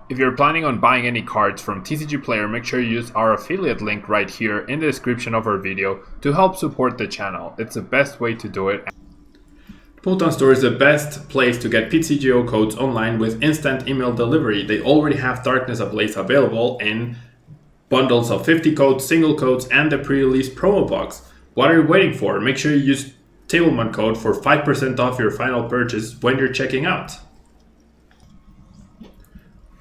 If you're planning on buying any cards from TCG Player, make sure you use our affiliate link right here in the description of our video to help support the channel. It's the best way to do it. Photon Store is the best place to get PTGO codes online with instant email delivery. They already have Darkness Ablaze available in bundles of 50 codes, single codes, and the pre-release promo box. What are you waiting for? Make sure you use Tablemon code for 5% off your final purchase when you're checking out.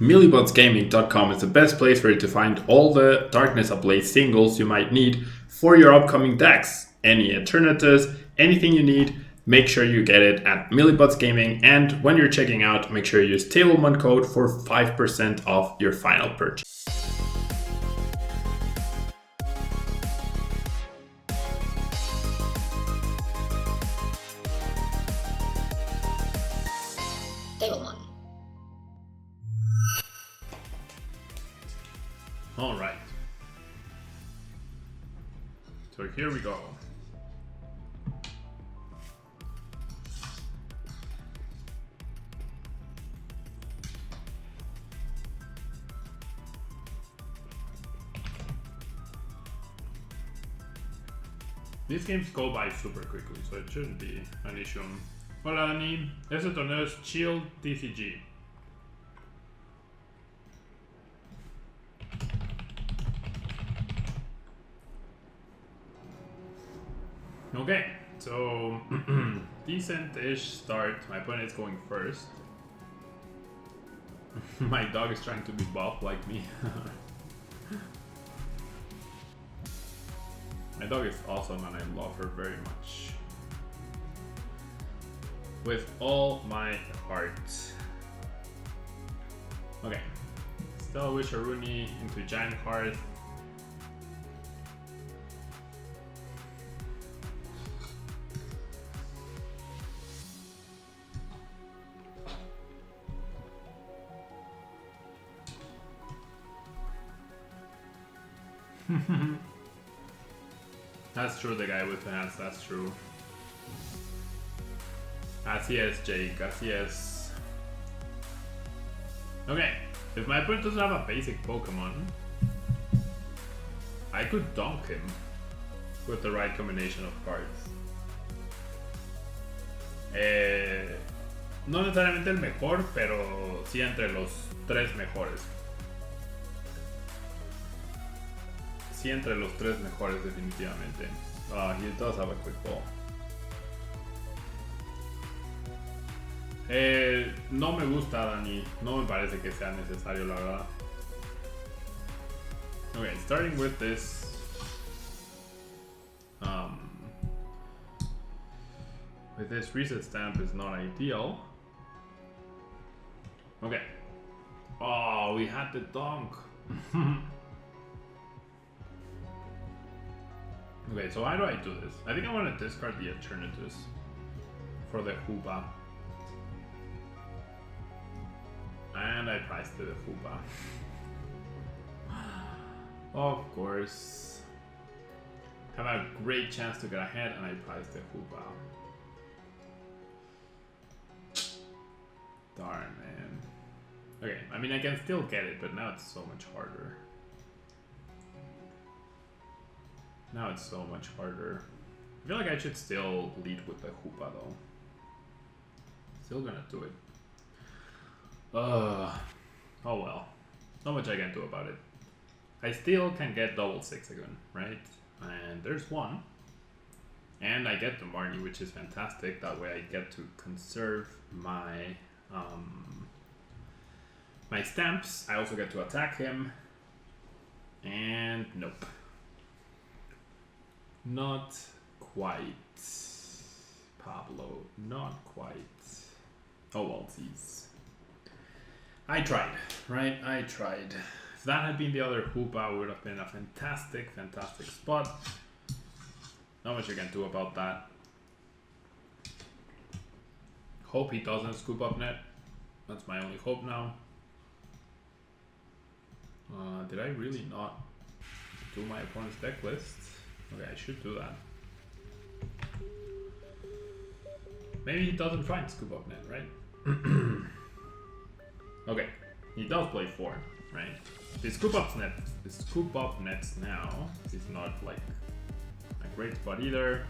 MillibotsGaming.com is the best place for you to find all the Darkness Ablaze singles you might need for your upcoming decks. Any alternatives, anything you need, make sure you get it at Millibots Gaming, and when you're checking out, make sure you use Tablemon code for 5% off your final purchase. Tablemon. All right. So here we go. These games go by super quickly, so it shouldn't be an issue. Hola Dani, este torneo es Chill TCG. Okay, so decent-ish start. My opponent is going first. My dog is trying to be buff like me. My dog is awesome and I love her very much. With all my heart. Okay. Still wish Aruni into Giant Hearth. That's true, the guy with the hands, that's true. Así es, Jake, así es. Okay, if my opponent doesn't have a basic Pokemon, I could dunk him with the right combination of cards. No necesariamente el mejor, pero sí entre los tres mejores. Sí, entre los tres mejores definitivamente. He does have a quick ball. No me gusta, Dani. No me parece que sea necesario, la verdad. Okay, starting with this. With this reset stamp is not ideal. Okay. Oh, we had the dunk. Okay, so how do I do this? I think I want to discard the alternatives for the Hoopa. And I priced the Hoopa. Of course. Have a great chance to get ahead and I priced the Hoopa. Darn, man. Okay, I mean I can still get it, but now it's so much harder. Now it's so much harder. I feel like I should still lead with the Hoopa though. Still gonna do it. Oh well. Not much I can do about it. I still can get double 6 again, right? And there's one. And I get the Marnie, which is fantastic. That way I get to conserve my my stamps. I also get to attack him. And nope. Not quite, Pablo, not quite. Oh well, geez. I tried, right? I tried. If that had been the other Hoopa, it would have been a fantastic, fantastic spot. Not much you can do about that. Hope he doesn't scoop up net. That's my only hope now. Did I really not do my opponent's deck list? Okay, I should do that. Maybe he doesn't find scoop up net, right? Okay. He does play 4, right? His scoop up nets now is not like a great spot either.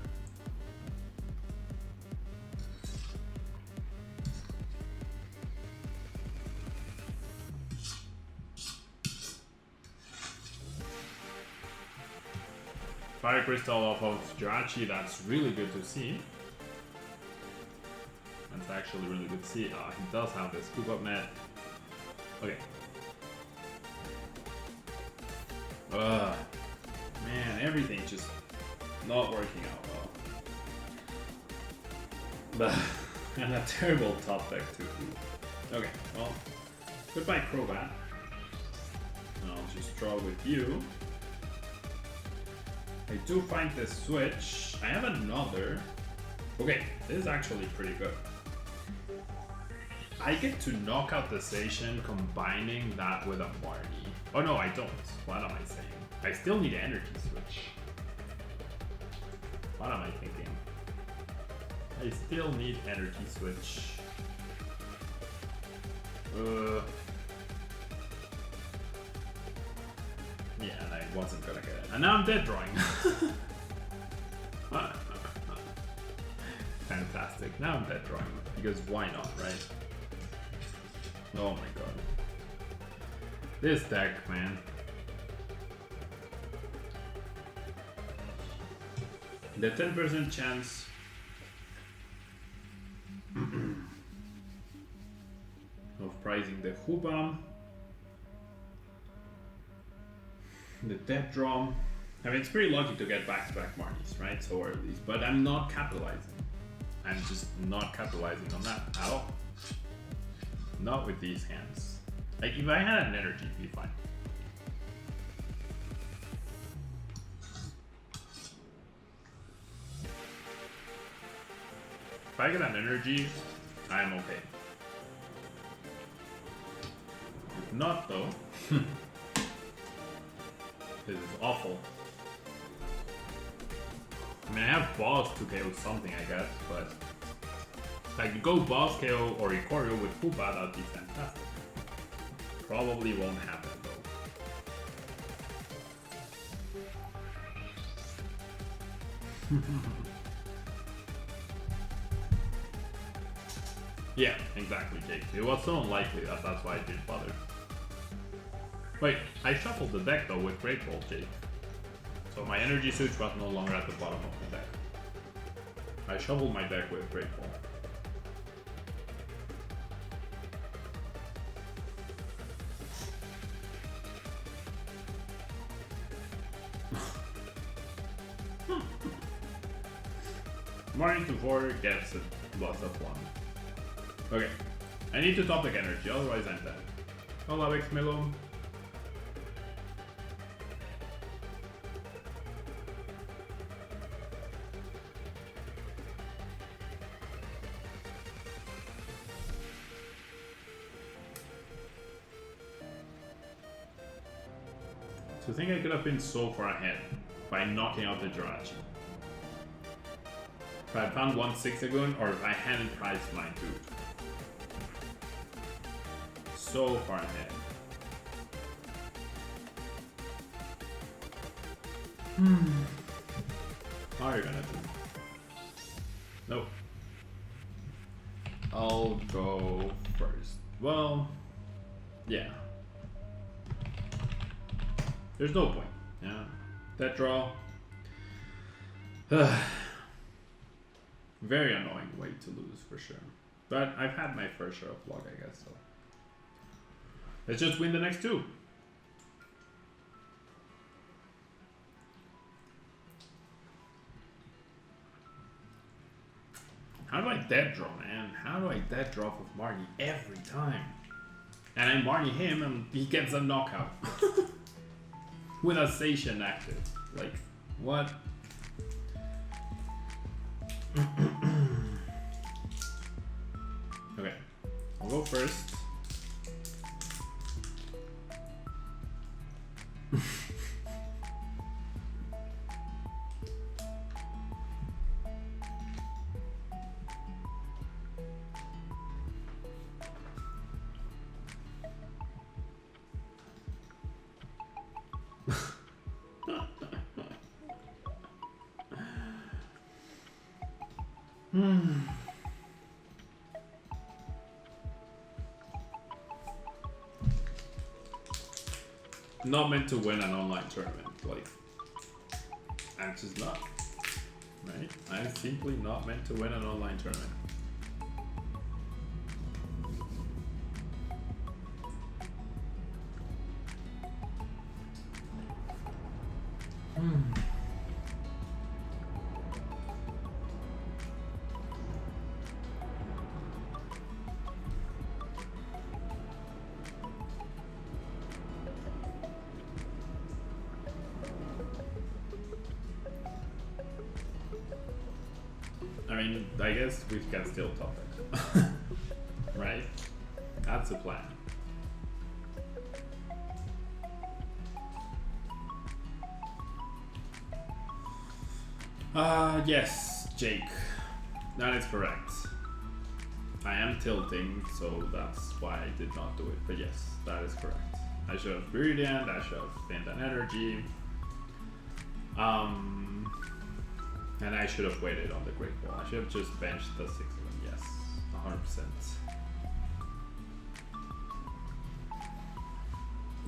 Fire Crystal off of Jirachi, that's really good to see. That's actually really good to see. He does have the scoop up net. Okay. Man, everything's just not working out well. And a terrible top deck too. Okay, well, goodbye Crobat. And I'll just draw with you. I do find this switch. I have another. Okay, this is actually pretty good. I get to knock out the Station combining that with a Marnie. Oh no, I don't. What am I saying? I still need energy switch. What am I thinking? I still need energy switch. Yeah, and I wasn't gonna get it. And now I'm dead drawing. Fantastic. Now I'm dead drawing. Because why not, right? Oh my god. This deck, man. The 10% chance of prizing the Hubam. The dead draw. I mean, it's pretty lucky to get back-to-back Marnies, right? So early. But I'm not capitalizing. I'm just not capitalizing on that at all. Not with these hands. Like, if I had an energy, it'd be fine. If I get an energy, I'm okay. If not, though, this is awful. I mean, I have boss to KO something, I guess, but if I could go boss KO or Ikorio with Fuba, that'd be fantastic. Probably won't happen, though. Yeah, exactly, Jake. It was so unlikely that that's why I didn't bother. Wait, I shuffled the deck though with Great Ball, Jake. So my energy switch was no longer at the bottom of the deck. I shuffled my deck with Great Ball. Marnie to 4 gets a +1. Okay, I need to top deck energy, otherwise I'm dead. Hello, X-Milo. So I think I could have been so far ahead by knocking out the Jirachi. If I had found 1 Zigzagoon, or if I hadn't prized mine too. So far ahead. How are you gonna do? Nope. I'll go first. Well, yeah. There's no point. Yeah. That draw. Very annoying way to lose for sure. But I've had my first share of luck, I guess, so. Let's just win the next two. How do I dead draw, man? How do I dead draw with Marnie every time? And I Marnie him and he gets a knockout. With a Station active. Like, what? Okay, I'll go first. Not meant to win an online tournament, like, I'm just not, right? I'm simply not meant to win an online tournament. I mean, I guess we can still top it, right? That's the plan. Yes, Jake, that is correct. I am tilting, so that's why I did not do it, but yes, that is correct. I should have Viridian, I should have spent an energy. And I should have waited on the Great Wall. I should have just benched the 6 of them, yes, 100%.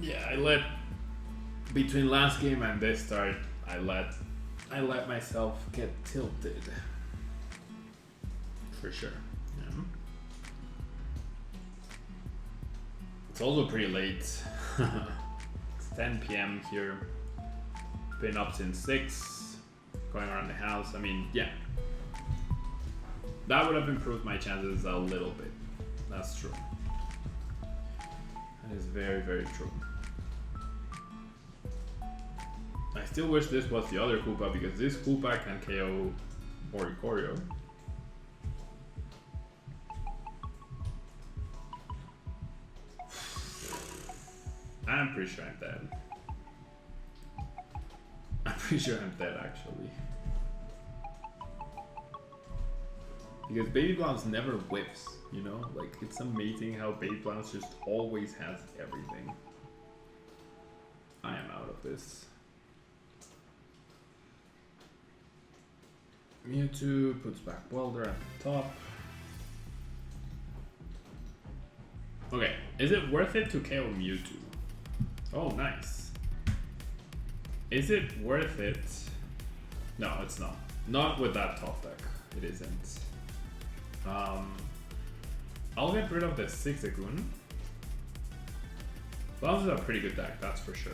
Yeah, I let, between last game and this start, I let myself get tilted. For sure. Yeah. It's also pretty late. It's 10 PM here. Been up since 6. Going around the house. I mean, yeah. That would have improved my chances a little bit. That's true. That is very, very true. I still wish this was the other Koopa because this Koopa can KO Oricorio. I'm pretty sure I'm dead. I'm pretty sure I'm dead actually. Because Baby Blounce never whiffs, you know? Like, it's amazing how Baby Blounce just always has everything. I am out of this. Mewtwo puts back Welder at the top. Okay, is it worth it to KO Mewtwo? Oh, nice. Is it worth it? No, it's not. Not with that top deck. It isn't. I'll get rid of the Zigzagoon. Blounce is a pretty good deck, that's for sure.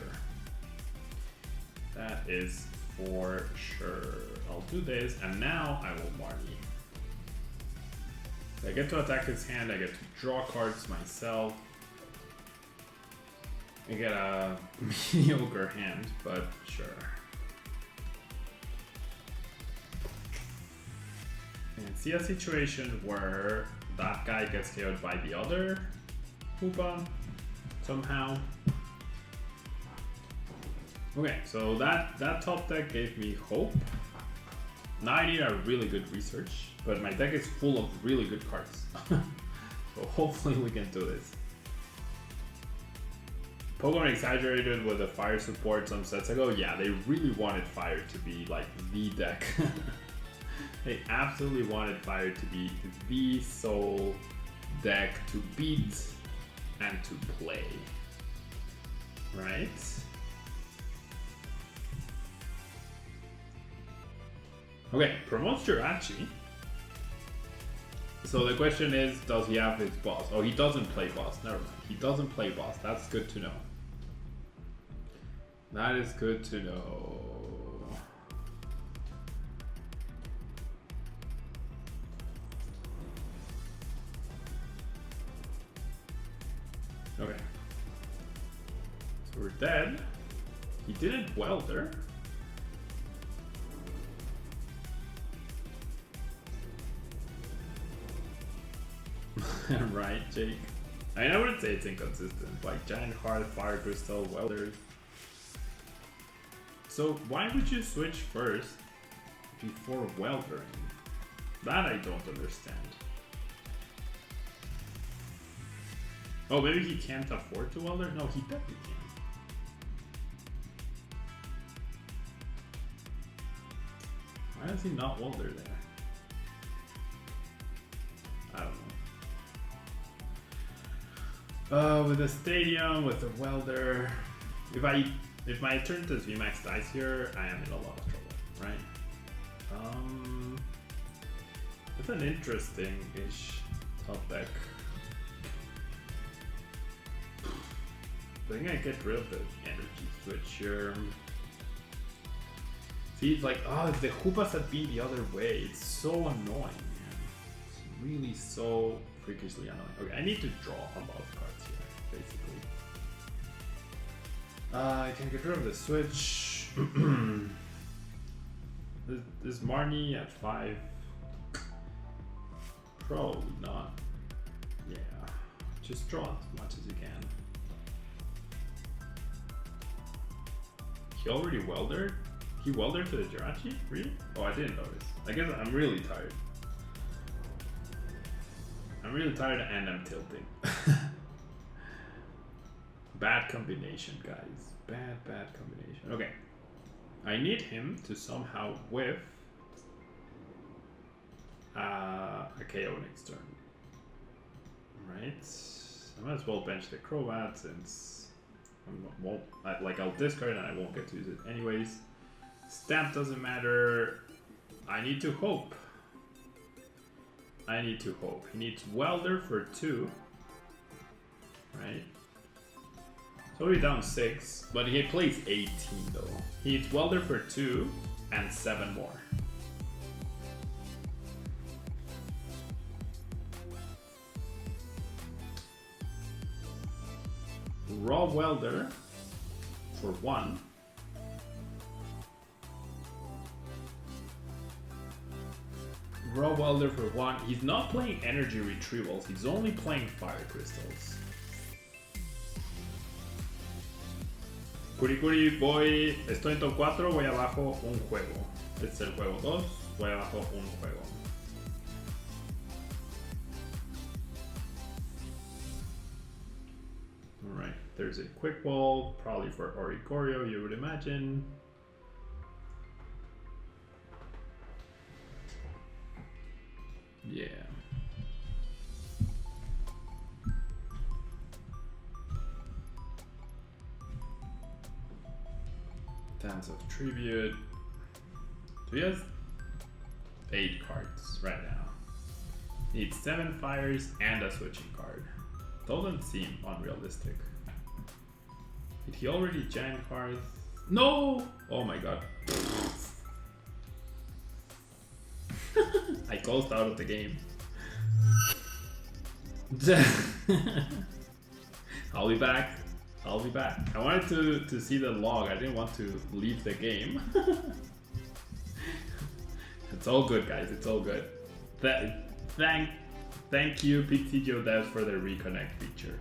That is for sure. I'll do this, and now I will Marnie. I get to attack his hand, I get to draw cards myself. I get a mediocre hand, but sure. And see a situation where that guy gets KO'd by the other Koopa somehow. Okay, so that top deck gave me hope. Now I need a really good research, but my deck is full of really good cards. So hopefully we can do this. Pokemon exaggerated with the fire support some sets ago. Yeah, they really wanted fire to be like the deck. They absolutely wanted fire to be the sole deck to beat and to play. Right? Okay, promotes Jirachi. So the question is, does he have his boss? Oh, he doesn't play boss. Never mind. He doesn't play boss. That's good to know. That is good to know. Okay. So we're dead. He didn't welder. Right, Jake? I wouldn't say it's inconsistent. Like Giant Heart, Fire Crystal, Welders. So why would you switch first before weldering? That I don't understand. Oh, maybe he can't afford to welder? No, he definitely can. Why does he not welder there? With the stadium, with the welder. If my alternatives VMAX dies here, I am in a lot of trouble, right? It's an interesting-ish top deck. I think I get rid of the energy switch here. See, it's like, oh, if the Hoopas had been the other way, it's so annoying, man. It's really so freakishly annoying. Okay, I need to draw a lot of cards here, basically. I can get rid of the switch. This Marnie at 5. Probably not. Yeah, just draw as much as you can. He already weldered? He weldered to the Jirachi? Really? Oh, I didn't notice. I guess I'm really tired. I'm really tired and I'm tilting. Bad combination, guys. Bad combination. Okay. I need him to somehow whiff a KO next turn. Right? I might as well bench the Crobat since I'll discard and I won't get to use it anyways. Stamp doesn't matter. I need to hope. He needs Welder for 2. Right? So we're down 6, but he plays 18 though. He needs Welder for 2 and 7 more. Raw Welder for 1. Raw Welder for 1. He's not playing energy retrievals, he's only playing fire crystals. Curicuri, estoy en top 4, voy abajo un juego. Este es el juego 2, voy abajo un juego. Alright, there's a quick ball, probably for Oricorio, you would imagine. Yeah. Dance of Tribute. So he has 8 cards right now. Needs 7 fires and a switching card. Doesn't seem unrealistic. Did he already jam cards? No! Oh my god. I closed out of the game. I'll be back. I wanted to see the log. I didn't want to leave the game. It's all good, guys. It's all good. Thank you, PTGO devs, for the reconnect feature.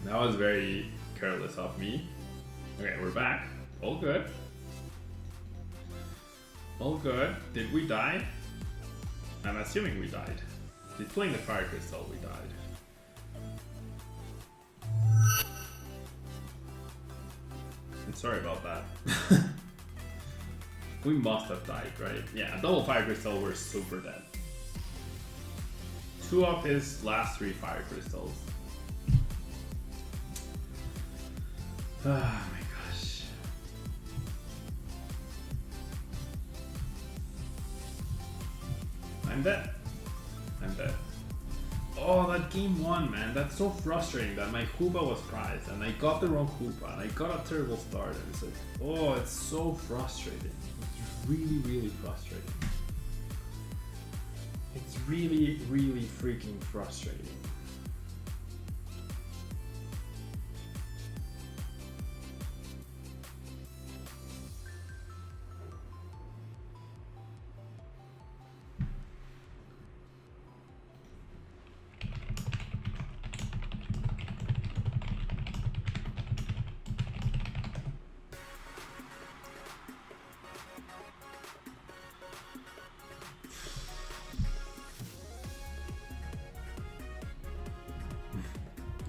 That was very careless of me. Okay, we're back. All good. All good. Did we die? I'm assuming we died. He's playing the Fire Crystal, we died. I'm sorry about that. We must have died, right? Yeah, double Fire Crystal, we're super dead. 2 of his last 3 Fire Crystals. Oh my gosh. I'm dead. Oh, that game 1, man. That's so frustrating that my Hoopa was prized and I got the wrong Hoopa and I got a terrible start and it's like, oh, it's so frustrating. It's really frustrating. It's really freaking frustrating.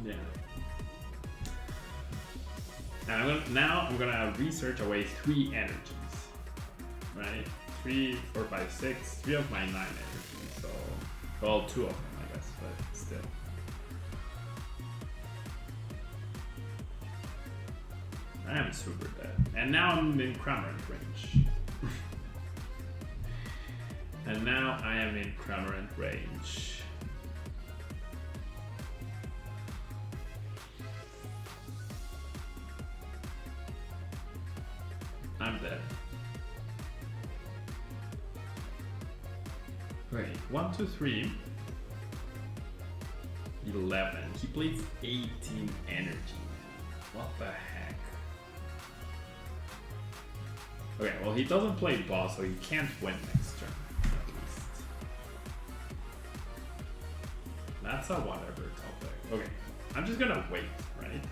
Yeah. And I'm gonna research away 3 energies, right? 3, 4, 5, 6. 3 of my 9 energies, so... Well, 2 of them, I guess, but still. I am super dead. And now I'm in Cramorant range. And now I am in Cramorant range. I'm dead. Wait, 1, 2, 3. 11. He plays 18 energy. What the heck? Okay, well he doesn't play boss, so he can't win next turn, at least. That's a whatever topic. Okay, I'm just gonna wait, right?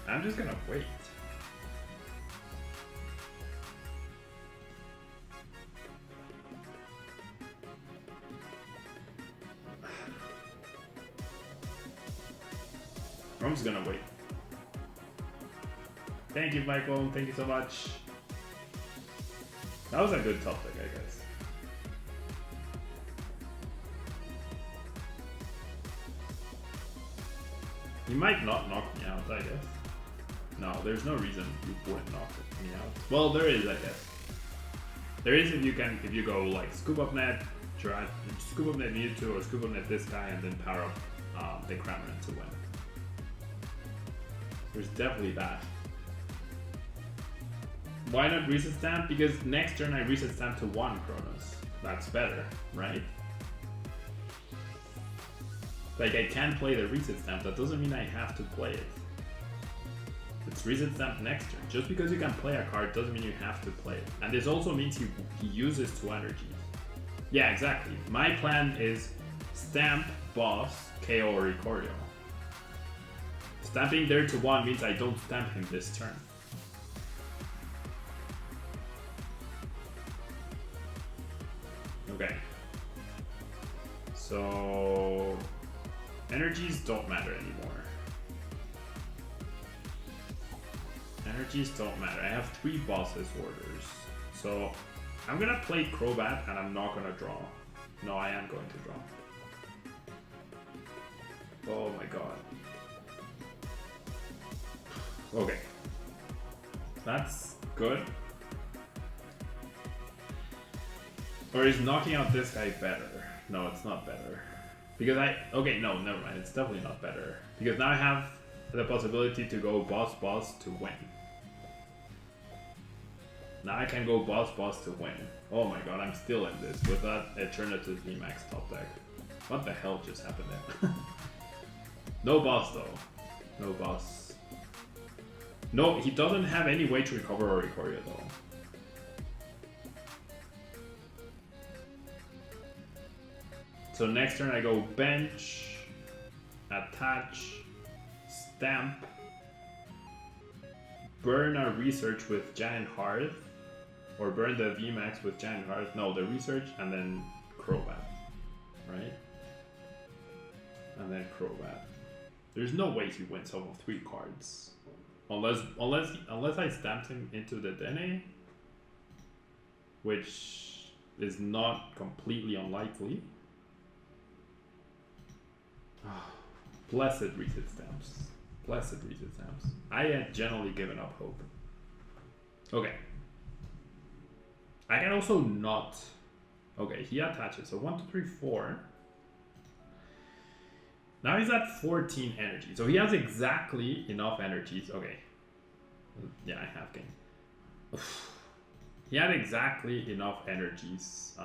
I'm just gonna wait. I'm just gonna wait. Thank you, Michael. Thank you so much. That was a good topic, I guess. You might not knock me out, I guess. No, there's no reason you wouldn't knock me out. Well, there is, I guess. There is if you go like scoop up net, try scoop up net Mewtwo or scoop up net this guy, and then power up the Cramorant to win. There's definitely that. Why not reset stamp? Because next turn I reset stamp to 1 Chronos. That's better, right? Like I can play the reset stamp, that doesn't mean I have to play it. It's reset stamp next turn. Just because you can play a card doesn't mean you have to play it. And this also means he uses 2 energies. Yeah, exactly. My plan is stamp, boss, KO or Ikorio. Stamping there to 1 means I don't stamp him this turn. Okay. So... energies don't matter anymore. Energies don't matter. I have 3 bosses orders. So I'm gonna play Crobat and I'm not gonna draw. No, I am going to draw. Oh my god. Okay. That's good. Or is knocking out this guy better? No, it's not better. Because okay, no, never mind. It's definitely not better. Because now I have the possibility to go boss to win. Now I can go boss to win. Oh my god, I'm still in this with that alternative VMAX top deck. What the hell just happened there? No boss though. No boss. No, he doesn't have any way to recover Ikorio though. So next turn I go bench, attach, stamp, burn a research with Giant Hearth, or burn the VMAX with Giant Hearth. No, the research and then Crobat, right? And then Crobat. There's no way he wins over 3 cards. Unless I stamped him into the Dene, which is not completely unlikely. Blessed reset stamps. Blessed reset stamps. I had generally given up hope. Okay. I can also not... Okay, he attaches. So 1, 2, 3, 4. Now he's at 14 energy. So he has exactly enough energies. Okay. Yeah, I have game. He had exactly enough energies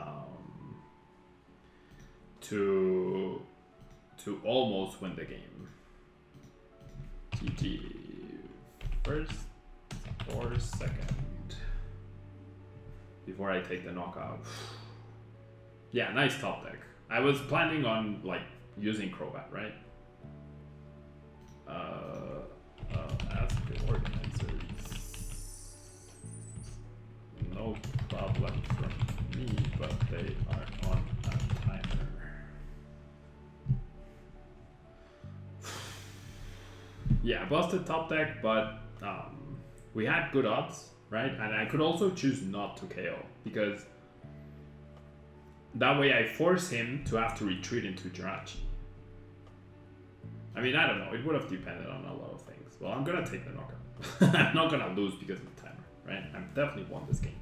to almost win the game. GG. First or second? Before I take the knockout. Yeah, nice top deck. I was planning on like using Crobat, right? Ask the organizers. No problem from me, but they are on a timer. Yeah, busted top deck, but we had good odds, right? And I could also choose not to KO, because that way I force him to have to retreat into Jirachi. I mean, I don't know, it would have depended on a lot of things. Well, I'm gonna take the knockout. I'm not gonna lose because of the timer, right? I've definitely won this game.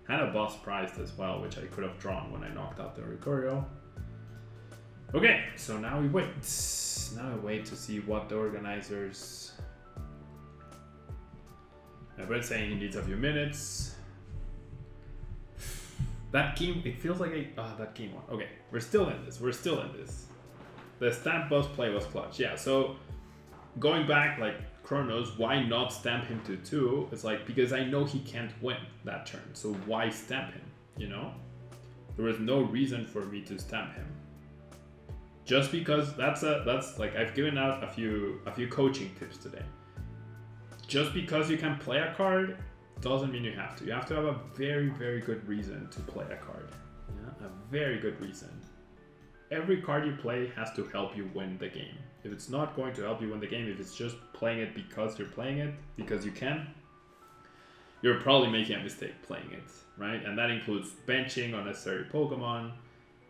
Had a boss prized as well, which I could have drawn when I knocked out the Ricorio. Okay, so now we wait. Now I wait to see what the organizers... Everybody's saying he needs a few minutes. That game, it feels like that game one. Okay, we're still in this. We're still in this. The stamp boss play was clutch. Yeah, so going back, like Chronos, why not stamp him to 2? It's like, because I know he can't win that turn. So why stamp him, you know? There was no reason for me to stamp him. Just because that's like, I've given out a few coaching tips today. Just because you can play a card doesn't mean you have to. You have to have a very, very good reason to play a card. Yeah, a very good reason. Every card you play has to help you win the game. If it's not going to help you win the game, if it's just playing it because you're playing it, because you can, you're probably making a mistake playing it, right? And that includes benching unnecessary Pokemon,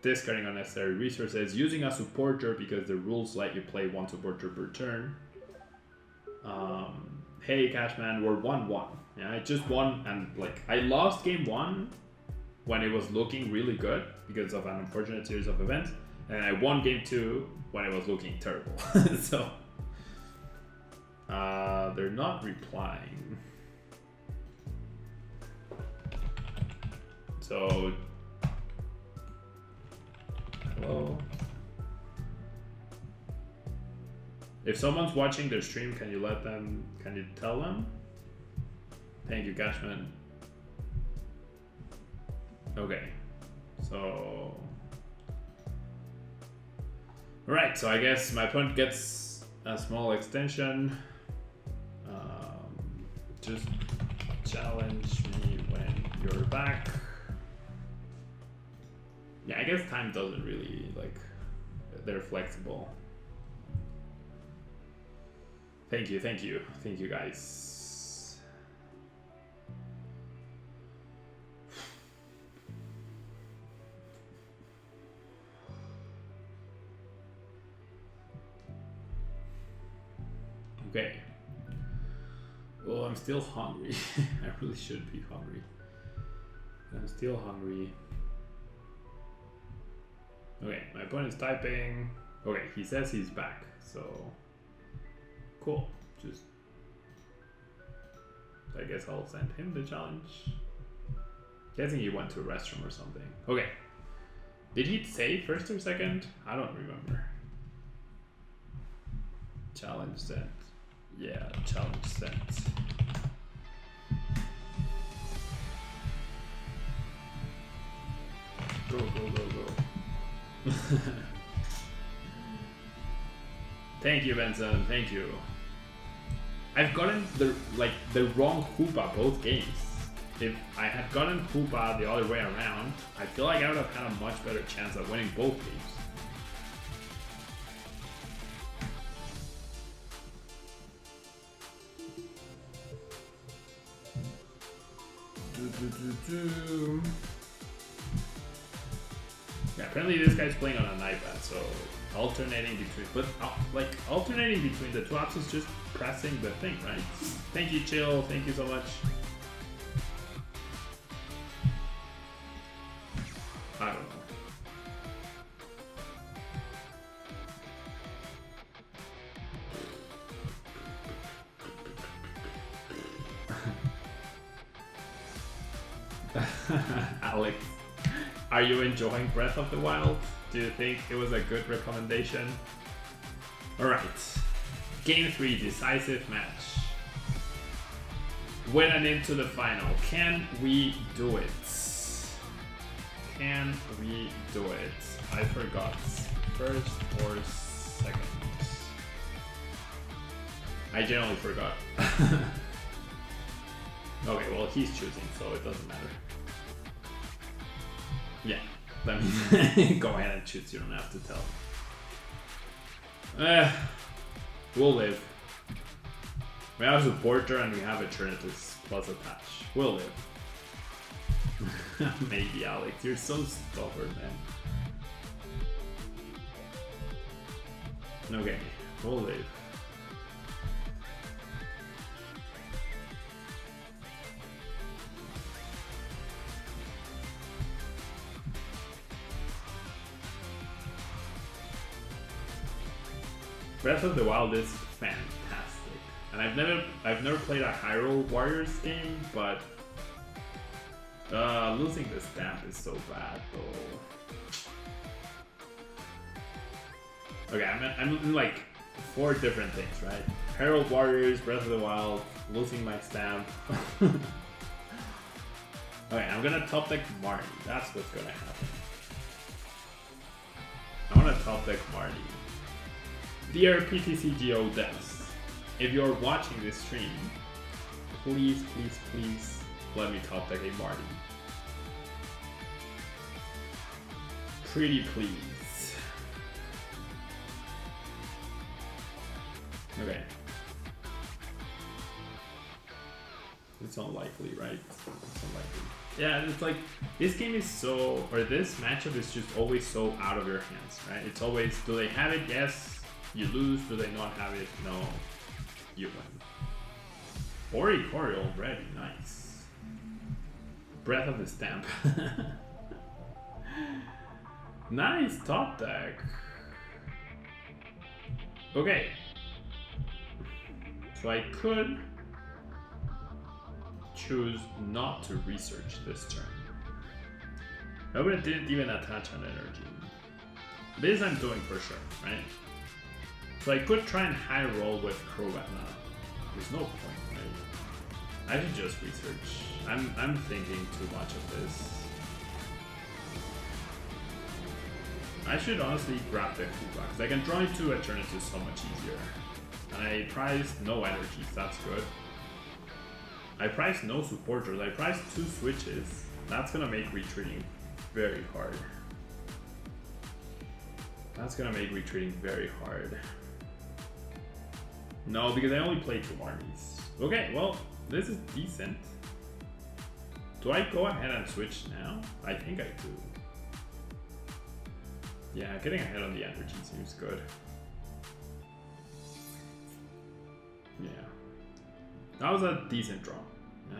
discarding unnecessary resources, using a supporter because the rules let you play one supporter per turn. Hey Cashman, we're 1-1. Yeah, I just won, and like I lost game 1 when it was looking really good because of an unfortunate series of events, and I won game 2 when it was looking terrible. So they're not replying. So hello. If someone's watching their stream, can you tell them? Thank you, Cashman. Okay, so... Alright, so I guess my opponent gets a small extension. Just challenge me when you're back. Yeah, I guess time doesn't really, like, they're flexible. Thank you guys. Okay. Well, I'm still hungry. I really should be hungry. I'm still hungry. Okay, my opponent's typing. Okay, he says he's back, so... Cool. Just... I guess I'll send him the challenge. Guessing he went to a restroom or something. Okay. Did he say first or second? I don't remember. Challenge sent. Yeah, challenge sent. Go, go, go, go. Thank you, Benson. Thank you. I've gotten the wrong Hoopa both games. If I had gotten Hoopa the other way around, I feel like I would have had a much better chance of winning both games. Yeah, apparently this guy's playing on an iPad, so alternating between, but like alternating between the two apps is just pressing the thing, right? Thank you, Chill. Thank you so much. I don't know. Alex, are you enjoying Breath of the Wild? Do you think it was a good recommendation? Alright, Game 3 decisive match. Winning into the final. Can we do it? Can we do it? I forgot. First or second? I generally forgot. Okay, well he's choosing, so it doesn't matter. Yeah, let me go ahead and choose, you don't have to tell. We'll live. We have a supporter and we have Eternatus plus attach. We'll live. Maybe, Alex. You're so stubborn, man. Okay, we'll live. Breath of the Wild is fantastic, and I've never played a Hyrule Warriors game, but losing the stamp is so bad though. Okay, I'm in like 4 different things, right? Hyrule Warriors, Breath of the Wild, losing my stamp. Okay, I'm gonna top deck Marty. That's what's gonna happen. I wanna top deck Marty. Dear PTCGO devs, if you're watching this stream, please, please, please let me top deck a Marty. Pretty please. Okay. It's unlikely, right? It's unlikely. Yeah, it's like, this game is so, or this matchup is just always so out of your hands, right? It's always, do they have it? Yes. You lose, do they not have it? No. You win. Ori-Cory already, nice. Breath of the Stamp. Nice top deck. Okay. So I could choose not to research this turn. Nobody didn't even attach an energy. This I'm doing for sure, right? So I could try and high roll with Crobat now. There's no point, right? I should just research. I'm thinking too much of this. I should honestly grab the Koopa, because I can draw into Eternatus so much easier. And I priced no energies, that's good. I priced no supporters, I priced 2 switches. That's gonna make retreating very hard. That's gonna make retreating very hard. No, because I only played 2 Marnies. Okay, well, this is decent. Do I go ahead and switch now? I think I do. Yeah, getting ahead on the energy seems good. Yeah. That was a decent draw.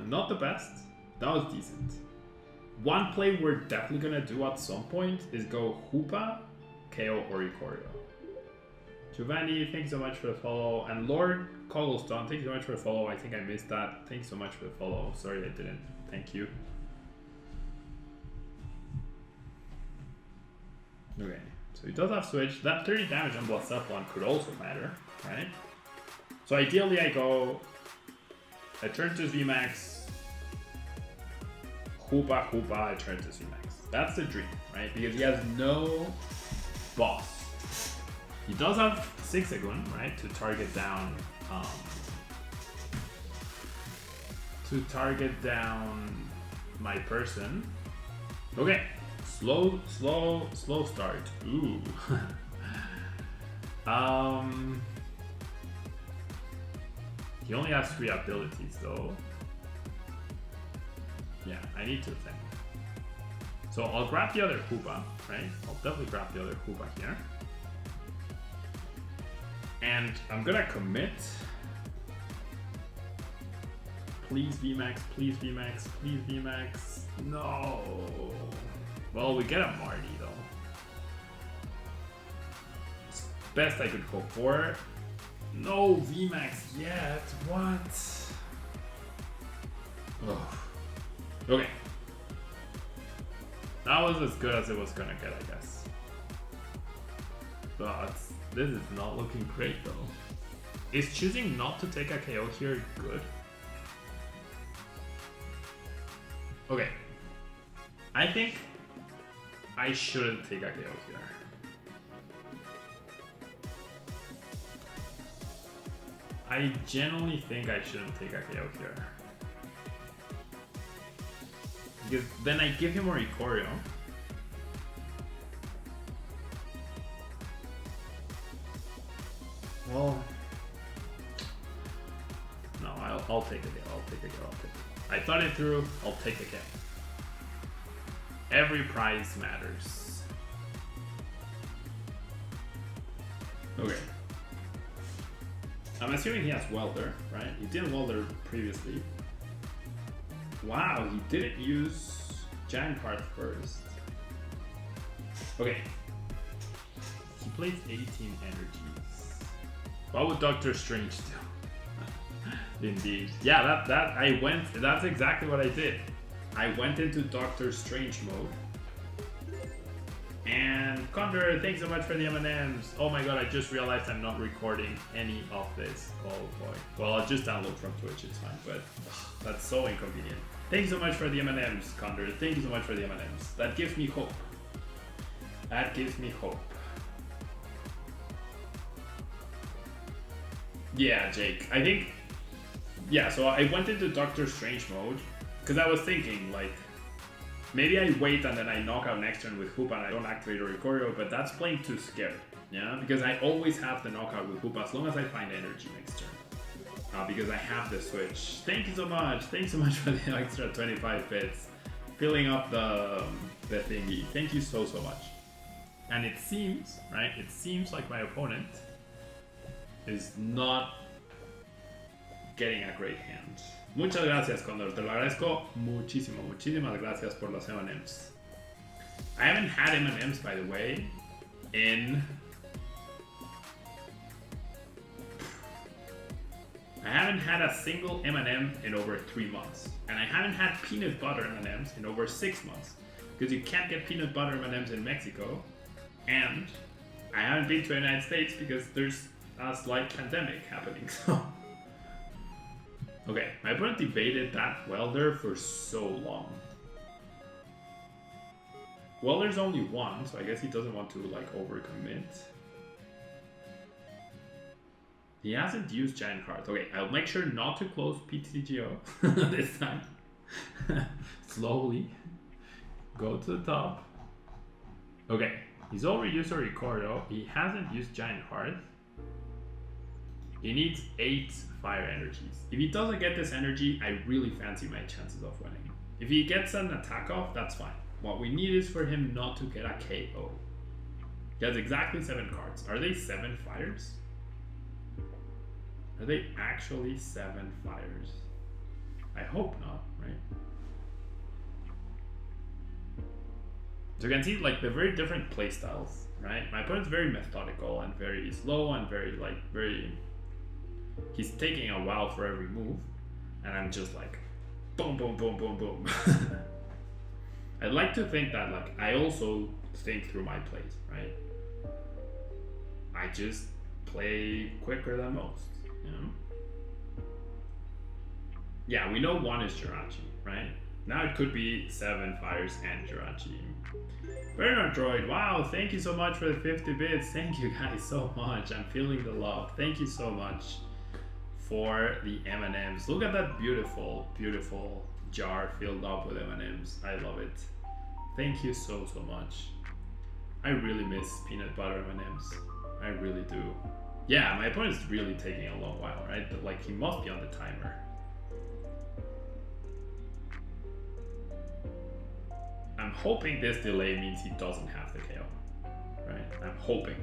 Not the best. That was decent. One play we're definitely gonna do at some point is go Hoopa, KO Ori-Cory. Giovanni, thanks so much for the follow. And Lord Cobblestone, thanks so much for the follow. I think I missed that. Thanks so much for the follow. Sorry I didn't. Thank you. Okay, so he does have switch. That 30 damage on BLACEPHALON could also matter, right? So ideally I go Eternatus VMAX, Hoopa, Eternatus VMAX. That's the dream, right? Because he has no boss. He does have Zigzagoon, right, to target down my person. Okay, slow start. Ooh. He only has 3 abilities though. Yeah, I need to think. So I'll grab the other Hoopa, right? I'll definitely grab the other Hoopa here. And I'm gonna commit. Please VMAX, please VMAX, please VMAX. No. Well, we get a Marty though. It's best I could hope for. No VMAX yet. What? Ugh. Okay. That was as good as it was gonna get, I guess. But this is not looking great though. Is choosing not to take a KO here good? Okay. I think I shouldn't take a KO here. I genuinely think I shouldn't take a KO here. Because then I give him Ori-Cory. Well, take the KO, I'll take it. I thought it through, I'll take the KO. Every prize matters. Okay. I'm assuming he has Welder, right? He didn't Welder previously. Wow, he didn't use Giant Card first. Okay. He plays 18 energies. What would Doctor Strange do? Indeed. Yeah, that's exactly what I did. I went into Doctor Strange mode. And Condor, thanks so much for the M&Ms. Oh my god, I just realized I'm not recording any of this. Oh boy. Well, I'll just download from Twitch, it's fine, but that's so inconvenient. Thanks so much for the M&Ms, Condor. Thank you so much for the M&Ms. That gives me hope. That gives me hope. Yeah, Jake. I think... Yeah, so I went into Doctor Strange mode because I was thinking, like, maybe I wait and then I knock out next turn with Hoop and I don't activate Oricorio, but that's playing too scared, yeah? Because I always have the knockout with Hoop as long as I find energy next turn. Because I have the switch. Thank you so much. Thanks so much for the extra 25 bits. Filling up the thingy. Thank you so much. And it seems, right? It seems like my opponent is not getting a great hand. Muchas gracias, Condor. Te lo agradezco muchísimo. Muchísimas gracias por los M&Ms. I haven't had M&Ms, by the way, I haven't had a single M&M in over 3 months. And I haven't had peanut butter M&Ms in over 6 months. Because you can't get peanut butter M&Ms in Mexico. And I haven't been to the United States because there's a slight pandemic happening. So. Okay, my opponent debated that Welder for so long. Welder's only one, so I guess he doesn't want to like overcommit. He hasn't used Giant Cards. Okay, I'll make sure not to close PTGO this time. Slowly. Go to the top. Okay, he's already used a Ricordo. He hasn't used Giant Hearth. He needs 8 fire energies. If he doesn't get this energy, I really fancy my chances of winning. If he gets an attack off, that's fine. What we need is for him not to get a KO. He has exactly 7 cards. Are they 7 fires? Are they actually 7 fires? I hope not, right? So you can see like the very different playstyles, right? My opponent's very methodical and very slow and very he's taking a while for every move, and I'm just like boom boom boom boom boom. I'd like to think that like I also think through my plays, right? I just play quicker than most, you know? Yeah, we know 1 is Jirachi, right? Now it could be 7 fires and Jirachi. Bernard Droid, wow, thank you so much for the 50 bits. Thank you guys so much. I'm feeling the love. Thank you so much for the M&Ms. Look at that beautiful, beautiful jar filled up with M&Ms. I love it. Thank you so much. I really miss peanut butter M&Ms. I really do. Yeah, my opponent's really taking a long while, right? But like he must be on the timer. I'm hoping this delay means he doesn't have the KO, right? I'm hoping.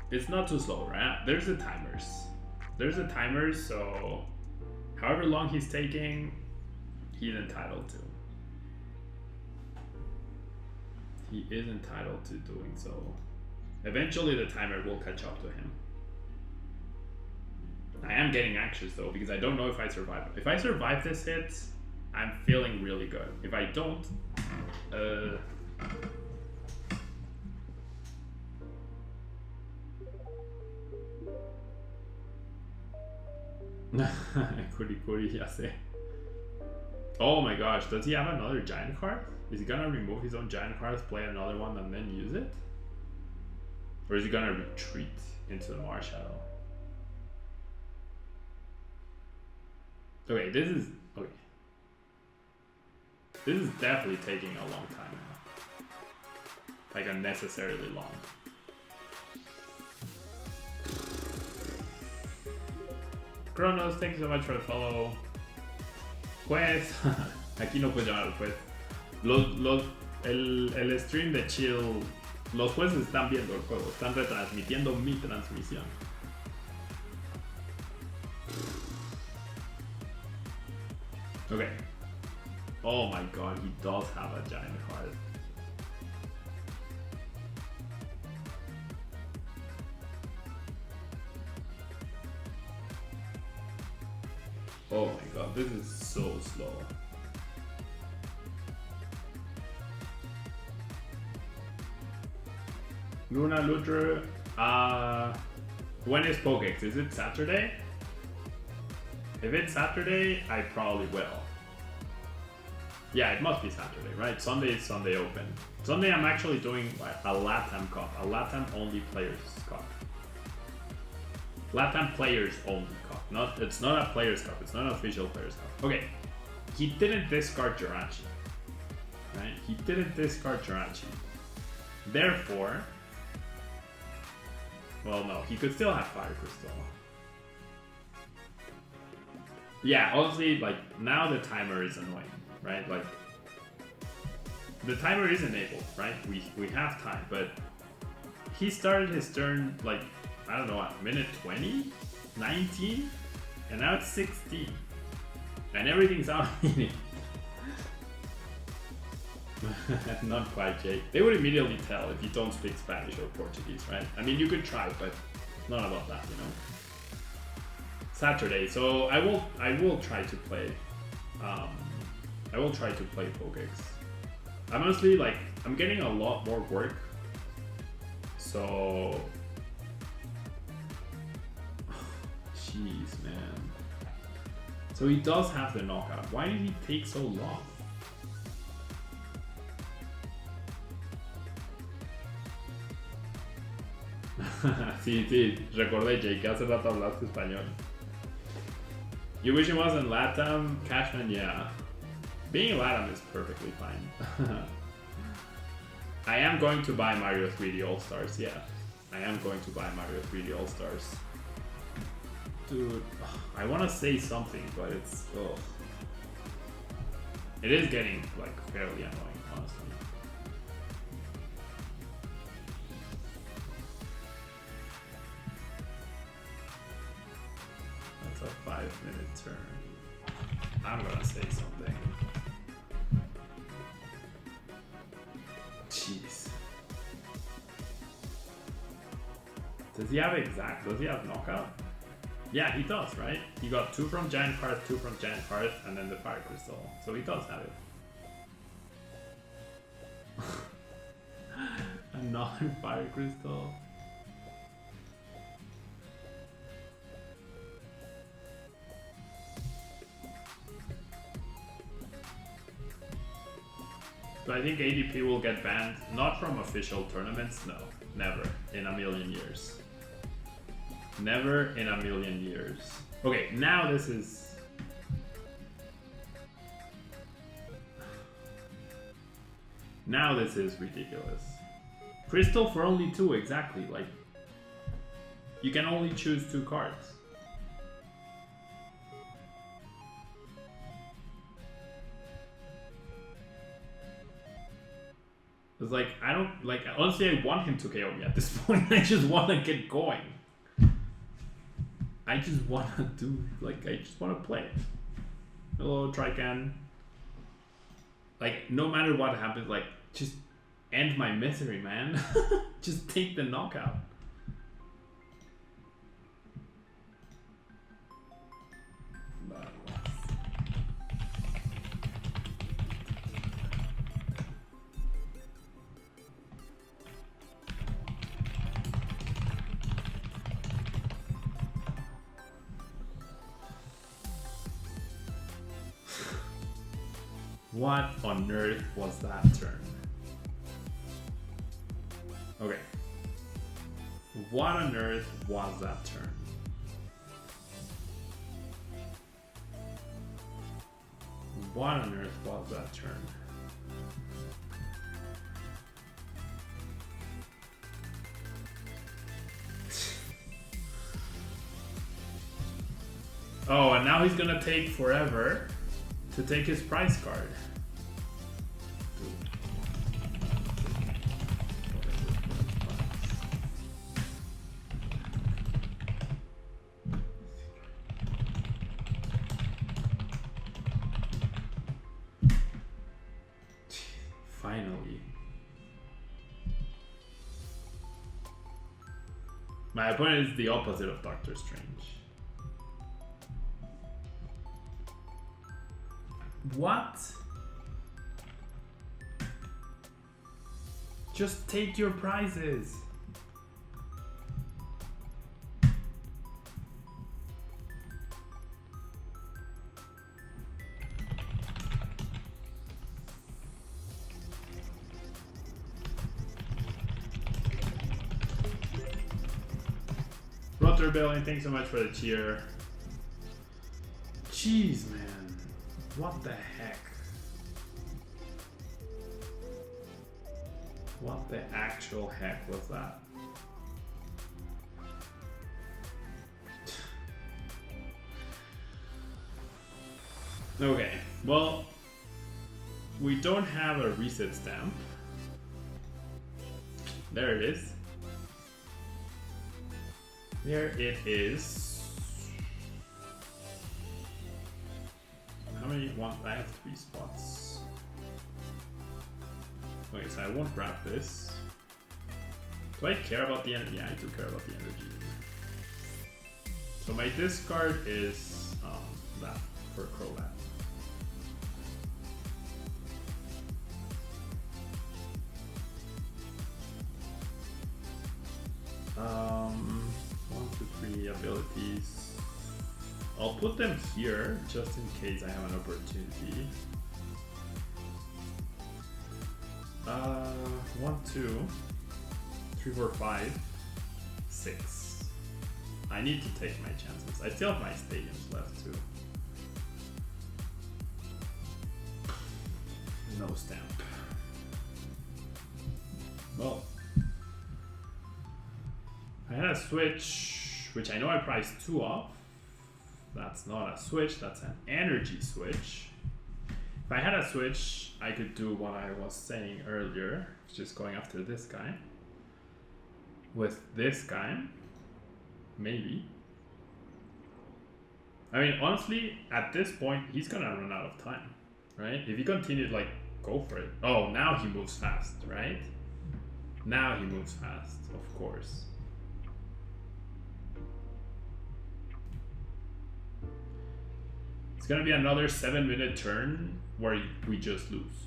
It's not too slow, right? There's the timers. There's the timers, so however long he's taking, he's entitled to. He is entitled to doing so. Eventually the timer will catch up to him. I am getting anxious though, because I don't know if I survive. If I survive this hit, I'm feeling really good. If I don't, Kurikuri, ya sé. Oh my gosh, does he have another giant card? Is he gonna remove his own giant cards, play another one, and then use it? Or is he gonna retreat into the Marshadow? Okay, this is definitely taking a long time now. Like unnecessarily long. Kronos, thank you so much for the follow. Juez, aquí no puedes llamar al juez. El stream de Chill, los jueces están viendo el juego, están retransmitiendo mi transmisión. Okay. Oh my god, he does have a giant card. Oh my god, this is so slow. Luna Luther, when is Pokex? Is it Saturday? If it's Saturday, I probably will. Yeah, it must be Saturday, right? Sunday is Sunday Open. Sunday I'm actually doing a LATAM Cup, a LATAM only players cup. LATAM players only cup. It's not a players cup, it's not an official players cup. Okay, he didn't discard Jirachi, right? He didn't discard Jirachi. Therefore, well, no, he could still have Fire Crystal. Yeah, honestly, like, now the timer is annoying, right? Like, the timer is enabled, right? We have time, but he started his turn, like, I don't know, what, minute 20? 19? And now it's 16. And everything's out of meaning. Not quite, Jake. They would immediately tell if you don't speak Spanish or Portuguese, right? I mean, you could try, but it's not about that, you know? Saturday, so I will try to play. I will try to play Pokex. I'm honestly, like, I'm getting a lot more work. So... Jeez, man. So he does have the knockout. Why did he take so long? Sí, recordé, Jake, hace rato hablaste español. You wish it wasn't LATAM? Cashman, yeah. Being LATAM is perfectly fine. I am going to buy Mario 3D All-Stars, yeah. I am going to buy Mario 3D All-Stars. Dude, I want to say something, but it's... Ugh. It is getting, like, fairly annoying, honestly. That's a 5-minute turn. I'm gonna say something. Jeez. Does he have knockout? Yeah, he does, right? He got 2 from Giant Heart, 2 from Giant Heart, and then the Fire Crystal. So he does have it. Another Fire Crystal. So I think ADP will get banned, not from official tournaments, no, never, in a million years. Never in a million years. Okay, now this is... Now this is ridiculous. Crystal for only 2, exactly, like... You can only choose 2 cards. It's like, I don't, like, honestly I want him to KO me at this point, I just want to get going. I just want to do, like, I just want to play. Hello, Trican. Like, no matter what happens, like, just end my misery, man. Just take the knockout. What on earth was that turn? Okay. What on earth was that turn? What on earth was that turn? Oh, and now he's gonna take forever to take his prize card. Finally. My opponent is the opposite of Doctor Strange. What? Just take your prizes. Rebellion, thanks so much for the cheer. Jeez, man. What the heck? What the actual heck was that? Okay, well, we don't have a reset stamp. There it is. There it is. How many want? I have 3 spots. Okay, so I won't grab this. Do I care about the energy? Yeah, I do care about the energy. So my discard is that for Crobat. Abilities. I'll put them here just in case I have an opportunity. 1, 2, 3, 4, 5, 6. I need to take my chances. I still have my stadiums left too. No stamp. Well, I had a switch, which I know I priced 2 off. That's not a switch, that's an energy switch. If I had a switch, I could do what I was saying earlier, just going after this guy. With this guy, maybe. I mean, honestly, at this point, he's gonna run out of time, right? If he continued, like, go for it. Oh, now he moves fast, right? Now he moves fast, of course. It's gonna be another 7-minute turn where we just lose.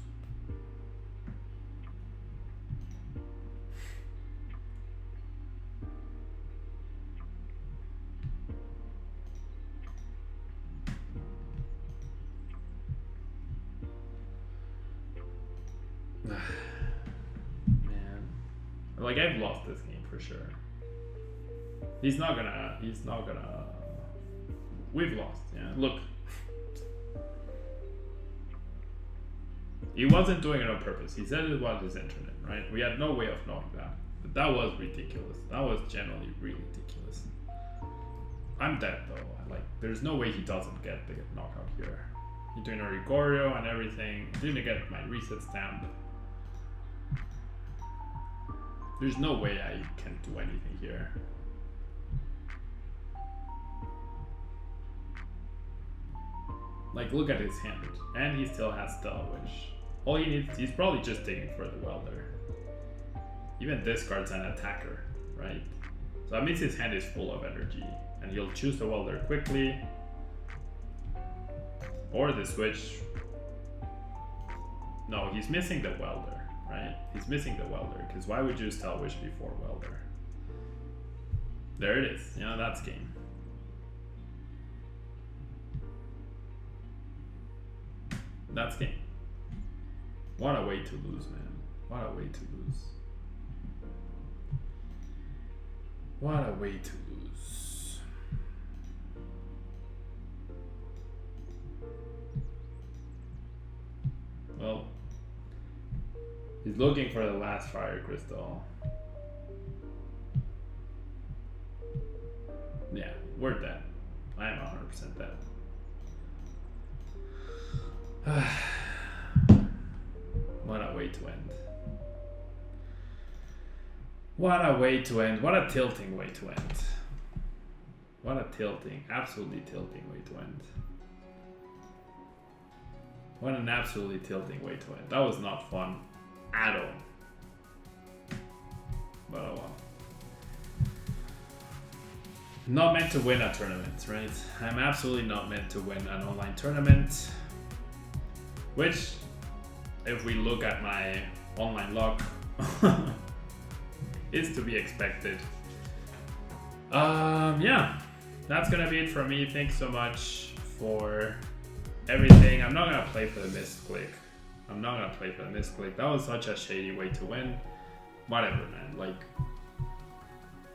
Man, like I've lost this game for sure. He's not gonna, we've lost, yeah, look. He wasn't doing it on purpose. He said it was his internet, right? We had no way of knowing that. But that was ridiculous. That was generally really ridiculous. I'm dead though. Like, there's no way he doesn't get the knockout here. He's doing a Rigorio and everything. Didn't get my reset stamp. There's no way I can do anything here. Like, look at his hand. And he still has Stellar Wish. All he needs, he's probably just digging for the welder. Even this card's an attacker, right? So that means his hand is full of energy. And he'll choose the welder quickly. Or the switch. No, he's missing the welder, right? He's missing the welder, because why would you Stellar Wish before welder? There it is. You know, that's game. That's game. What a way to lose, man. What a way to lose. What a way to lose. Well, he's looking for the last fire crystal. Yeah, we're dead. I am 100% 100% dead. What a way to end. What a way to end. What a tilting way to end. What a tilting, absolutely tilting way to end. What an absolutely tilting way to end. That was not fun at all. But oh well. Not meant to win a tournament, right? I'm absolutely not meant to win an online tournament. Which, if we look at my online luck, is to be expected. Yeah, that's gonna be it for me. Thanks so much for everything. I'm not gonna play for the misclick. I'm not gonna play for the misclick. That was such a shady way to win. Whatever, man. Like,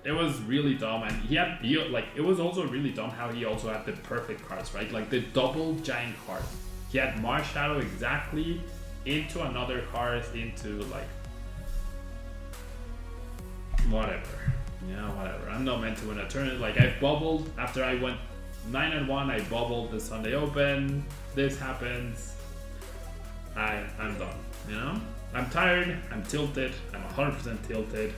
it was really dumb, and he had like, it was also really dumb how he also had the perfect cards, right? Like the double giant card. He had Mars Shadow exactly into another card into like whatever. Yeah, whatever. I'm not meant to win a tournament. Like, I've bubbled after I went 9-1. I bubbled the Sunday Open. This happens. I'm done. You know, I'm tired. I'm tilted. I'm 100% tilted.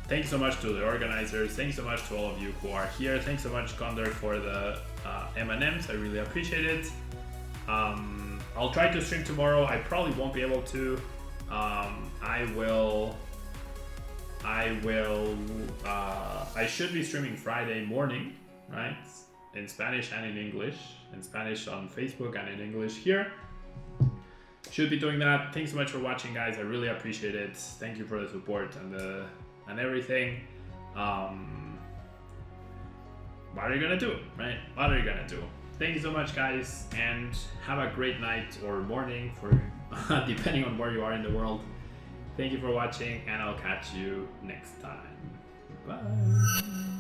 Thanks so much to the organizers. Thanks so much to all of you who are here. Thanks so much, Condor, for the M&Ms. I really appreciate it. I'll try to stream tomorrow. I probably won't be able to. I should be streaming Friday morning, right? In Spanish and in English. In Spanish on Facebook and in English here. Should be doing that. Thanks so much for watching, guys. I really appreciate it. Thank you for the support and everything. What are you gonna do, right? What are you gonna do? Thank you so much, guys, and have a great night or morning for depending on where you are in the world. Thank you for watching, and I'll catch you next time. Bye.